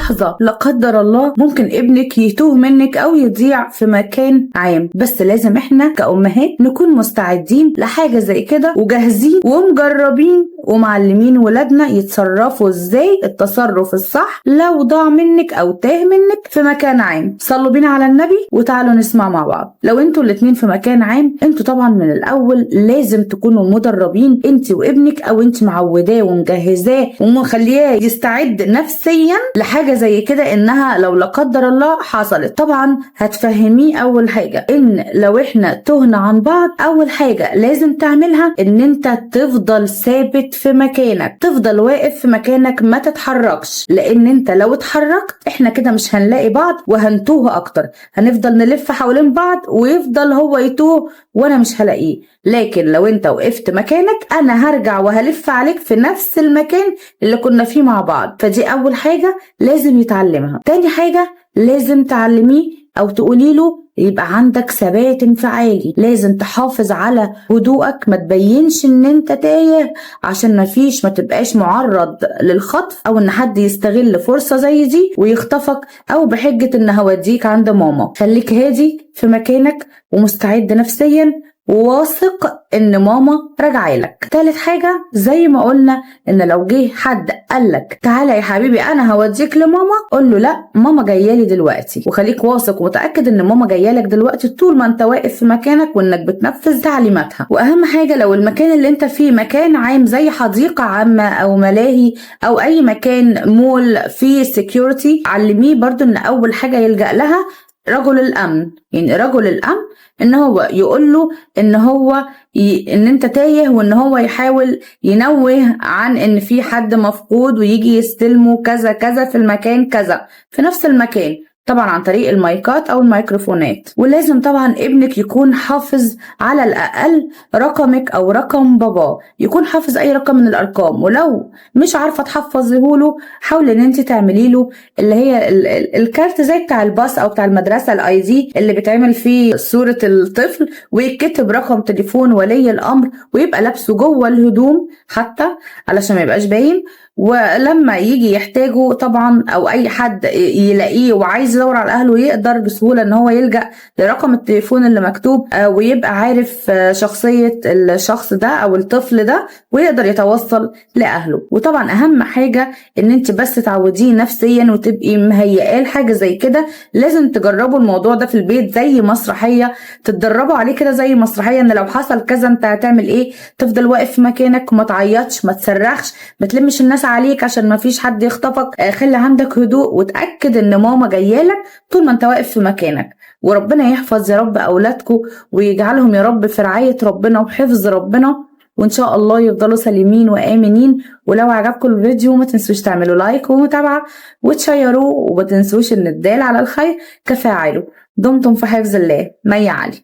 لحظة لا قدر الله ممكن ابنك يتوه منك او يضيع في مكان عام، بس لازم احنا كأمهات نكون مستعدين لحاجة زي كده وجاهزين ومجربين ومعلمين ولادنا يتصرفوا ازاي التصرف الصح لو ضاع منك او تاه منك في مكان عام. صلوا بينا على النبي وتعالوا نسمع مع بعض. لو انتوا الاتنين في مكان عام، انتوا طبعا من الاول لازم تكونوا مدربين، انت وابنك، او انت معوداه ومجهزاه ومخلياه يستعد نفسيا لحاجة زي كده انها لو لا قدر الله حصلت. طبعا هتفهميه اول حاجة ان لو احنا تهنا عن بعض، اول حاجة لازم تعملها ان انت تفضل ثابت في مكانك، تفضل واقف في مكانك ما تتحركش، لان انت لو اتحركت احنا كده مش هنلاقي بعض وهنتوه اكتر، هنفضل نلف حوالين بعض ويفضل هو يتوه وانا مش هلاقيه. لكن لو انت وقفت مكانك انا هرجع وهلف عليك في نفس المكان اللي كنا فيه مع بعض. فدي اول حاجة لازم يتعلمها. تاني حاجة لازم تعلميه او تقولي له يبقى عندك ثبات انفعالي، لازم تحافظ على هدوءك، ما تبينش ان انت تايه عشان ما تبقاش معرض للخطف او ان حد يستغل فرصة زي دي ويخطفك او بحجة ان هوديك عند ماما. خليك هادي في مكانك ومستعد نفسيا وواثق ان ماما راجعالك. تالت حاجة زي ما قلنا ان لو جه حد قالك تعالى يا حبيبي انا هوديك لماما، قول له لا ماما جايالي دلوقتي، وخليك واثق ومتأكد ان ماما جايالك دلوقتي طول ما انت واقف في مكانك وانك بتنفذ تعليماتها. واهم حاجة لو المكان اللي انت فيه مكان عام زي حديقة عامة او ملاهي او اي مكان مول فيه سيكيورتي، علميه برضو ان اول حاجة يلجأ لها رجل الامن. يعني رجل الامن ان هو يقول له ان هو ان انت تايه، وان هو يحاول ينوه عن ان في حد مفقود ويجي يستلمه كذا كذا في المكان كذا في نفس المكان، طبعا عن طريق المايكات او الميكروفونات. ولازم طبعا ابنك يكون حافظ على الاقل رقمك او رقم باباه، يكون حافظ اي رقم من الارقام، ولو مش عارفه تحفظيه له حاول ان انت تعملي له اللي هي الكارت زي بتاع الباص او بتاع المدرسه الاي دي اللي بتعمل فيه صوره الطفل ويتكتب رقم تليفون ولي الامر ويبقى لابسه جوه الهدوم حتى علشان ما يبقاش باين، ولما يجي يحتاجه طبعا او اي حد يلاقيه وعايز يدور على اهله يقدر بسهولة ان هو يلجأ لرقم التليفون اللي مكتوب ويبقى عارف شخصية الشخص ده او الطفل ده ويقدر يتوصل لاهله. وطبعا اهم حاجة ان انت بس تعوديه نفسيا وتبقي مهيئاه لحاجة زي كده. لازم تجربوا الموضوع ده في البيت زي مسرحية، تتدربوا عليه كده زي مسرحية، ان لو حصل كذا انت هتعمل ايه، تفضل واقف في مكانك وما تعيطش ما تصرخش ما تلمش الناس عليك عشان ما فيش حد يخطفك. خلي عندك هدوء وتأكد ان ماما جايالك طول ما انت واقف في مكانك. وربنا يحفظ يا رب اولادكم ويجعلهم يا رب في رعاية ربنا وحفظ ربنا، وان شاء الله يفضلوا سالمين وآمنين. ولو عجبكم الفيديو ما تنسوش تعملوا لايك ومتابعة وتشيروه، وما تنسوش ان الدال على الخير كفاعله. دمتم في حفظ الله. مي علي.